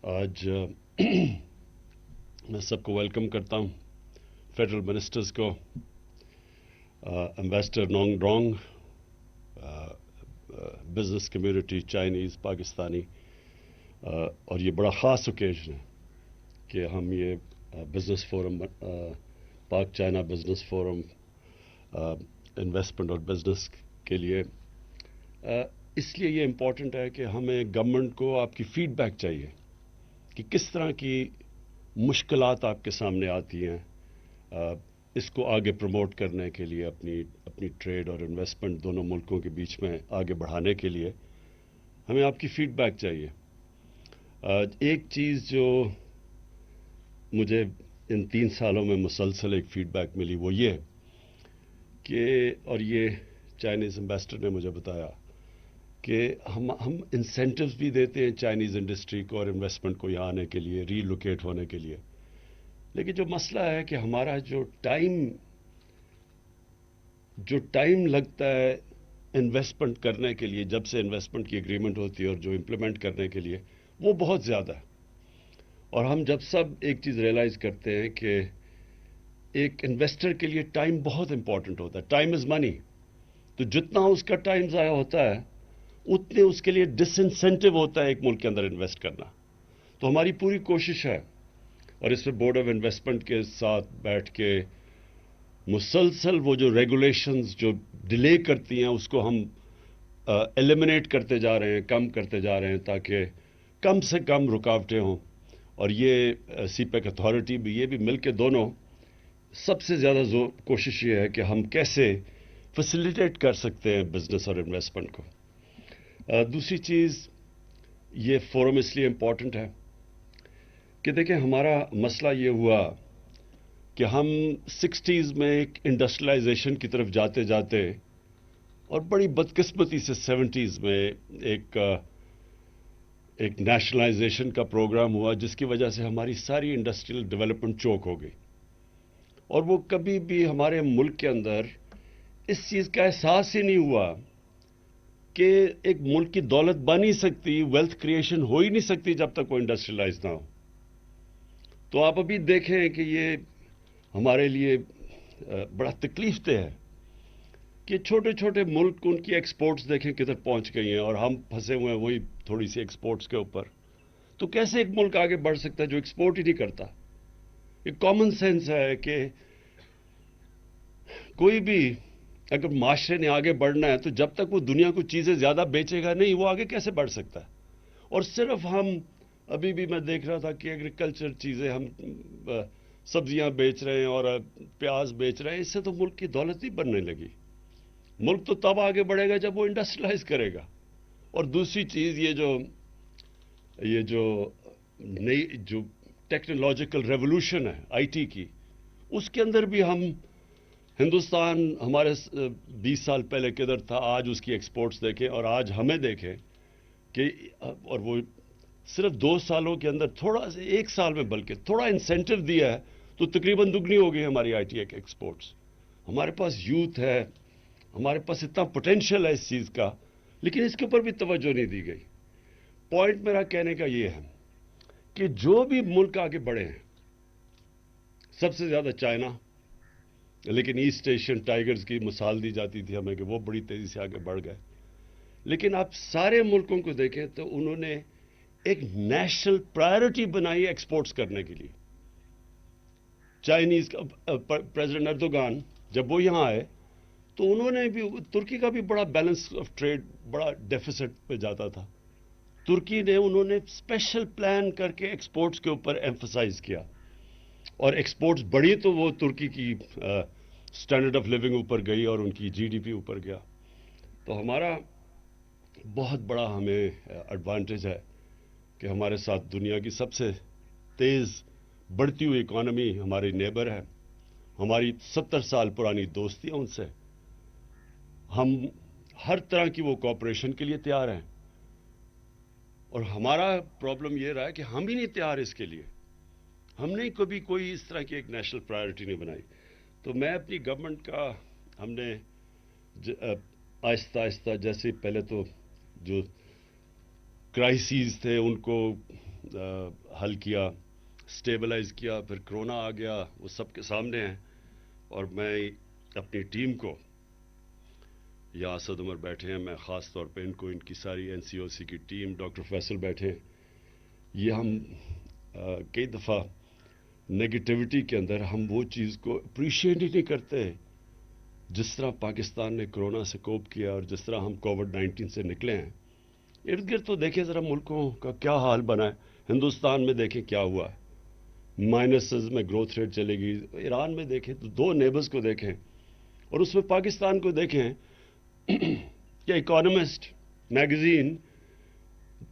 آج میں سب کو ویلکم کرتا ہوں، فیڈرل منسٹرز کو، ambassador نونگ ڈرونگ، business community Chinese Pakistani, اور یہ بڑا خاص اوکیزن ہے کہ ہم یہ بزنس فورم، پاک چائنا بزنس فورم انویسٹمنٹ اور بزنس کے لیے، اس لیے یہ امپورٹنٹ ہے کہ ہمیں گورنمنٹ کو آپ کی فیڈ بیک چاہیے کہ کس طرح کی مشکلات آپ کے سامنے آتی ہیں اس کو آگے پروموٹ کرنے کے لیے، اپنی ٹریڈ اور انویسٹمنٹ دونوں ملکوں کے بیچ میں آگے بڑھانے کے لیے ہمیں آپ کی فیڈ بیک چاہیے۔ ایک چیز جو مجھے ان 3 سالوں میں مسلسل ایک فیڈ بیک ملی وہ یہ کہ، اور یہ چائنیز امبیسڈر نے مجھے بتایا کہ ہم انسینٹیوز بھی دیتے ہیں چائنیز انڈسٹری کو اور انویسٹمنٹ کو یہاں آنے کے لیے، ری لوکیٹ ہونے کے لیے، لیکن جو مسئلہ ہے کہ ہمارا جو ٹائم لگتا ہے انویسٹمنٹ کرنے کے لیے، جب سے انویسٹمنٹ کی اگریمنٹ ہوتی ہے اور جو امپلیمنٹ کرنے کے لیے، وہ بہت زیادہ ہے۔ اور ہم جب سب ایک چیز ریئلائز کرتے ہیں کہ ایک انویسٹر کے لیے ٹائم بہت امپورٹنٹ ہوتا ہے، ٹائم از منی، تو جتنا اس کا ٹائم ضائع ہوتا ہے اتنے اس کے لیے ڈس انسینٹو ہوتا ہے ایک ملک کے اندر انویسٹ کرنا۔ تو ہماری پوری کوشش ہے، اور اس میں بورڈ آف انویسٹمنٹ کے ساتھ بیٹھ کے مسلسل وہ جو ریگولیشنز جو ڈیلے کرتی ہیں اس کو ہم ایلیمنیٹ کرتے جا رہے ہیں، کم کرتے جا رہے ہیں، تاکہ کم سے کم رکاوٹیں ہوں۔ اور یہ سی پیک اتھارٹی بھی، یہ بھی مل کے دونوں سب سے زیادہ کوشش یہ ہے کہ ہم کیسے فیسیلیٹیٹ کر سکتے ہیں بزنس اور انویسٹمنٹ کو۔ دوسری چیز، یہ فورم اس لیے امپورٹنٹ ہے کہ دیکھیں ہمارا مسئلہ یہ ہوا کہ ہم 60s میں ایک انڈسٹریلائزیشن کی طرف جاتے جاتے اور بڑی بدقسمتی سے 70s میں ایک نیشنلائزیشن کا پروگرام ہوا، جس کی وجہ سے ہماری ساری انڈسٹریل ڈیولپمنٹ چوک ہو گئی، اور وہ کبھی بھی ہمارے ملک کے اندر اس چیز کا احساس ہی نہیں ہوا کہ ایک ملک کی دولت بن ہی سکتی، ویلتھ کریشن ہو ہی نہیں سکتی جب تک وہ انڈسٹریلائز نہ ہو۔ تو آپ ابھی دیکھیں کہ یہ ہمارے لیے بڑا تکلیف دہ ہے کہ چھوٹے چھوٹے ملک ان کی ایکسپورٹس دیکھیں کدھر پہنچ گئی ہیں، اور ہم پھنسے ہوئے ہیں وہی تھوڑی سی ایکسپورٹس کے اوپر۔ تو کیسے ایک ملک آگے بڑھ سکتا ہے جو ایکسپورٹ ہی نہیں کرتا؟ یہ کامن سینس ہے کہ کوئی بھی اگر معاشرے نے آگے بڑھنا ہے تو جب تک وہ دنیا کو چیزیں زیادہ بیچے گا نہیں، وہ آگے کیسے بڑھ سکتا ہے؟ اور صرف ہم ابھی بھی میں دیکھ رہا تھا کہ ایگریکلچر چیزیں ہم سبزیاں بیچ رہے ہیں اور پیاز بیچ رہے ہیں، اس سے تو ملک کی دولت ہی بننے لگی۔ ملک تو تب آگے بڑھے گا جب وہ انڈسٹریلائز کرے گا۔ اور دوسری چیز، یہ جو نئی جو ٹیکنالوجیکل ریولوشن ہے آئی ٹی کی، اس کے اندر بھی ہندوستان ہمارے 20 سال پہلے کدھر تھا، آج اس کی ایکسپورٹس دیکھیں اور آج ہمیں دیکھیں کہ، اور وہ صرف 2 سالوں کے اندر تھوڑا سا، 1 سال میں بلکہ تھوڑا انسینٹیو دیا ہے تو تقریباً دگنی ہو گئی ہماری آئی ٹی ایکسپورٹس۔ ہمارے پاس یوتھ ہے، ہمارے پاس اتنا پوٹینشیل ہے اس چیز کا، لیکن اس کے اوپر بھی توجہ نہیں دی گئی۔ پوائنٹ میرا کہنے کا یہ ہے کہ جو بھی ملک آگے بڑھے ہیں، سب سے زیادہ چائنا، لیکن ایسٹ ایشین ٹائیگرز کی مثال دی جاتی تھی ہمیں کہ وہ بڑی تیزی سے آگے بڑھ گئے، لیکن آپ سارے ملکوں کو دیکھیں تو انہوں نے ایک نیشنل پرائیورٹی بنائی ایکسپورٹس کرنے کے لیے۔ چائنیز کا پریزیڈنٹ اردوغان جب وہ یہاں آئے تو انہوں نے بھی، ترکی کا بھی بڑا بیلنس آف ٹریڈ بڑا ڈیفیسٹ پہ جاتا تھا، انہوں نے اسپیشل پلان کر کے ایکسپورٹس کے اوپر ایمفسائز کیا، اور ایکسپورٹس بڑھی تو وہ ترکی کی سٹینڈرڈ آف لیونگ اوپر گئی اور ان کی جی ڈی پی اوپر گیا۔ تو ہمارا بہت بڑا ہمیں ایڈوانٹیج ہے کہ ہمارے ساتھ دنیا کی سب سے تیز بڑھتی ہوئی اکانومی ہماری نیبر ہے، ہماری 70 سال پرانی دوستی ہے ان سے، ہم ہر طرح کی وہ کوآپریشن کے لیے تیار ہیں، اور ہمارا پرابلم یہ رہا ہے کہ ہم ہی نہیں تیار اس کے لیے، ہم نے کبھی کوئی اس طرح کی ایک نیشنل پرائیورٹی نہیں بنائی۔ تو میں اپنی گورنمنٹ کا، ہم نے آہستہ آہستہ، جیسے پہلے تو جو کرائسیز تھے ان کو حل کیا، سٹیبلائز کیا، پھر کرونا آ گیا، وہ سب کے سامنے ہیں. اور میں اپنی ٹیم کو، یا اسد عمر بیٹھے ہیں، میں خاص طور پہ ان کو، ان کی ساری NCOC کی ٹیم، ڈاکٹر فیصل بیٹھے ہیں، یہ ہم کئی دفعہ نگیٹیوٹی کے اندر ہم وہ چیز کو اپریشیٹ ہی نہیں کرتے جس طرح پاکستان نے کرونا سے کوپ کیا اور جس طرح ہم کووڈ-19 سے نکلے ہیں. ارد گرد تو دیکھیں ذرا ملکوں کا کیا حال بنا ہے. ہندوستان میں دیکھیں کیا ہوا ہے، مائنسز میں گروتھ ریٹ چلے گی. ایران میں دیکھیں تو 2 نیبرز کو دیکھیں، اور اس میں پاکستان کو دیکھیں کہ اکانومسٹ میگزین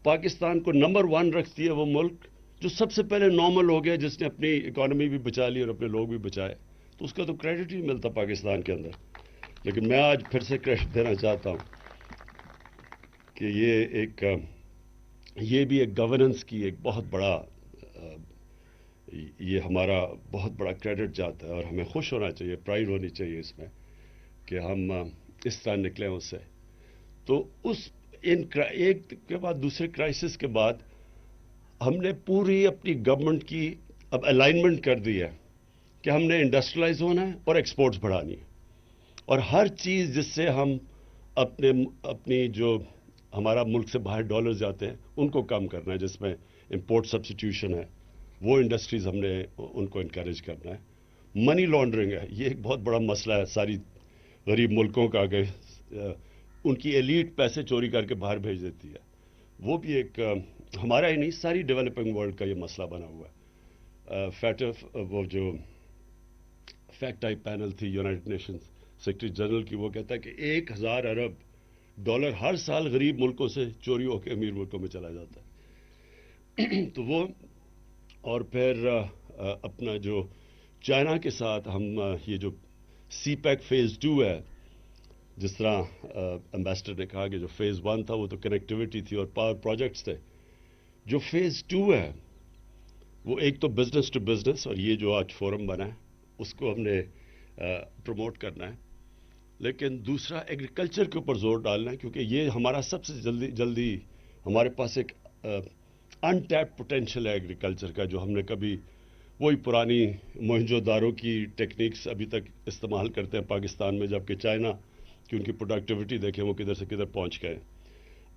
پاکستان کو نمبر 1 رکھتی ہے، وہ ملک جو سب سے پہلے نارمل ہو گیا، جس نے اپنی اکانومی بھی بچا لی اور اپنے لوگ بھی بچائے. تو اس کا تو کریڈٹ ہی ملتا پاکستان کے اندر. لیکن میں آج پھر سے کریڈٹ دینا چاہتا ہوں کہ یہ بھی ایک گورننس کی ایک بہت بڑا، یہ ہمارا بہت بڑا کریڈٹ جاتا ہے، اور ہمیں خوش ہونا چاہیے، پرائیڈ ہونی چاہیے اس میں کہ ہم اس طرح نکلیں اس سے. تو ایک کے بعد دوسرے کرائسس کے بعد ہم نے پوری اپنی گورنمنٹ کی اب الائنمنٹ کر دی ہے کہ ہم نے انڈسٹریلائز ہونا ہے اور ایکسپورٹس بڑھانی ہے، اور ہر چیز جس سے ہم اپنی جو ہمارا ملک سے باہر ڈالر جاتے ہیں ان کو کم کرنا ہے، جس میں امپورٹ سبسٹیوشن ہے، وہ انڈسٹریز ہم نے ان کو انکریج کرنا ہے. منی لانڈرنگ ہے، یہ ایک بہت بڑا مسئلہ ہے ساری غریب ملکوں کا، کہ ان کی ایلیٹ پیسے چوری کر کے باہر بھیج دیتی ہے. وہ بھی ایک ہمارا ہی نہیں، ساری ڈیولپنگ ورلڈ کا یہ مسئلہ بنا ہوا ہے. وہ جو فیکٹ آئی پینل تھی یونائٹڈ نیشنز سیکرٹری جنرل کی، وہ کہتا ہے کہ 1000 ارب ڈالر ہر سال غریب ملکوں سے چوری ہو کے امیر ملکوں میں چلا جاتا ہے. تو وہ، اور پھر اپنا جو چائنا کے ساتھ ہم یہ جو سی پیک فیز 2 ہے، جس طرح امبیسڈر نے کہا کہ جو فیز 1 تھا وہ تو کنیکٹیوٹی تھی اور پاور پروجیکٹس تھے، جو فیز 2 ہے وہ ایک تو بزنس ٹو بزنس، اور یہ جو آج فورم بنا ہے اس کو ہم نے پروموٹ کرنا ہے. لیکن دوسرا ایگریکلچر کے اوپر زور ڈالنا ہے، کیونکہ یہ ہمارا سب سے جلدی ہمارے پاس ایک انٹیپ پوٹینشیل ہے ایگریکلچر کا، جو ہم نے کبھی وہی پرانی موہنجو دارو کی ٹیکنیکس ابھی تک استعمال کرتے ہیں پاکستان میں، جبکہ چائنا کی ان کی پروڈکٹیوٹی دیکھیں وہ کدھر سے کدھر پہنچ گئے.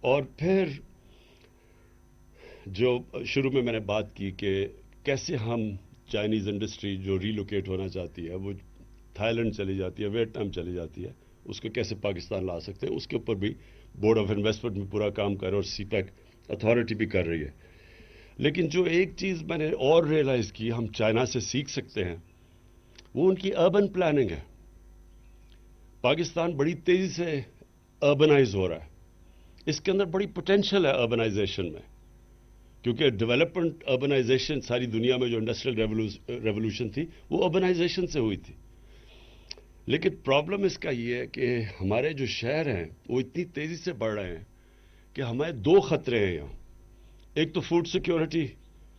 اور پھر جو شروع میں نے بات کی کہ کیسے ہم چائنیز انڈسٹری جو ریلوکیٹ ہونا چاہتی ہے، وہ تھائی لینڈ چلی جاتی ہے، ویتنام چلی جاتی ہے، اس کو کیسے پاکستان لا سکتے ہیں، اس کے اوپر بھی بورڈ آف انویسٹمنٹ میں پورا کام کر رہے اور سی پیک اتھارٹی بھی کر رہی ہے. لیکن جو ایک چیز میں نے اور ریئلائز کی ہم چائنا سے سیکھ سکتے ہیں، وہ ان کی اربن پلاننگ ہے. پاکستان بڑی تیزی سے اربنائز ہو رہا ہے، اس کے اندر بڑی پوٹینشیل ہے اربنائزیشن میں، کیونکہ ڈیولپمنٹ اربنائزیشن ساری دنیا میں جو انڈسٹریل ریولوشن تھی وہ اربنائزیشن سے ہوئی تھی. لیکن پرابلم اس کا یہ ہے کہ ہمارے جو شہر ہیں وہ اتنی تیزی سے بڑھ رہے ہیں کہ ہمیں 2 خطرے ہیں یہاں. ایک تو فوڈ سیکیورٹی،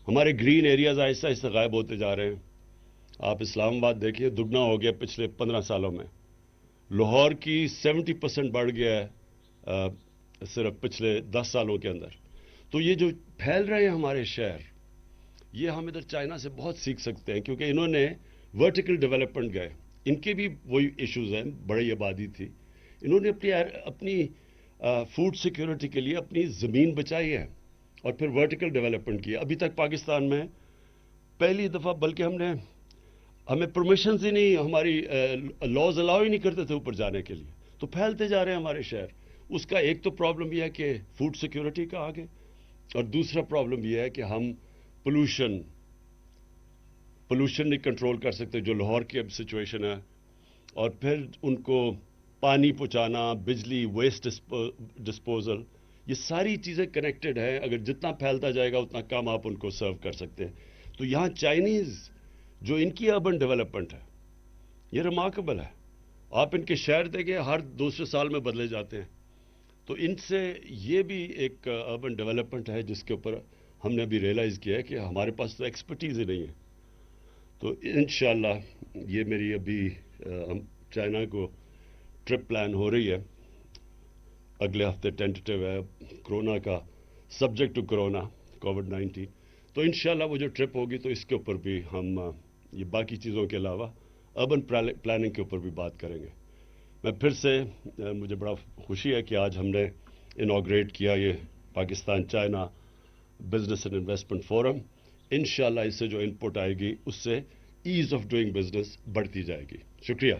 ہمارے گرین ایریاز آہستہ آہستہ غائب ہوتے جا رہے ہیں. آپ اسلام آباد دیکھیے، دگنا ہو گیا پچھلے 15 سالوں میں. لاہور کی 70% بڑھ گیا ہے صرف پچھلے 10 سالوں کے اندر. تو یہ جو پھیل رہے ہیں ہمارے شہر، یہ ہم ادھر چائنا سے بہت سیکھ سکتے ہیں، کیونکہ انہوں نے ورٹیکل ڈیولپمنٹ گئے. ان کے بھی وہی ایشوز ہیں، بڑی آبادی تھی، انہوں نے اپنی فوڈ سیکیورٹی کے لیے اپنی زمین بچائی ہے اور پھر ورٹیکل ڈیولپمنٹ کیا. ابھی تک پاکستان میں پہلی دفعہ، بلکہ ہمیں پرمیشنز ہی نہیں، ہماری لاز الاؤ ہی نہیں کرتے تھے اوپر جانے کے لیے. تو پھیلتے جا رہے ہیں ہمارے شہر. اس کا ایک تو پرابلم یہ ہے کہ فوڈ سیکیورٹی کا آگے، اور دوسرا پرابلم یہ ہے کہ ہم پولوشن نہیں کنٹرول کر سکتے، جو لاہور کی اب سچویشن ہے. اور پھر ان کو پانی پہنچانا، بجلی، ویسٹ ڈسپوزل، یہ ساری چیزیں کنیکٹڈ ہیں. اگر جتنا پھیلتا جائے گا اتنا کم آپ ان کو سرو کر سکتے ہیں. تو یہاں چائنیز جو ان کی اربن ڈیولپمنٹ ہے یہ ریمارکیبل ہے. آپ ان کے شہر دیکھیں، ہر دوسرے سال میں بدلے جاتے ہیں. تو ان سے یہ بھی ایک اربن ڈیولپمنٹ ہے جس کے اوپر ہم نے ابھی ریئلائز کیا ہے کہ ہمارے پاس تو ایکسپرٹیز ہی نہیں ہے. تو انشاءاللہ یہ میری ابھی چائنا کو ٹرپ پلان ہو رہی ہے، اگلے ہفتے ٹینٹیو ہے، کرونا کا، سبجیکٹ ٹو کرونا، کووڈ-19. تو انشاءاللہ وہ جو ٹرپ ہوگی تو اس کے اوپر بھی ہم یہ باقی چیزوں کے علاوہ اربن پلاننگ کے اوپر بھی بات کریں گے. میں پھر سے مجھے بڑا خوشی ہے کہ آج ہم نے انوگریٹ کیا یہ Pakistan China business and investment forum. انشاءاللہ اس سے جو ان پٹ آئے گی اس سے ایز آف ڈوئنگ بزنس بڑھتی جائے گی. شکریہ.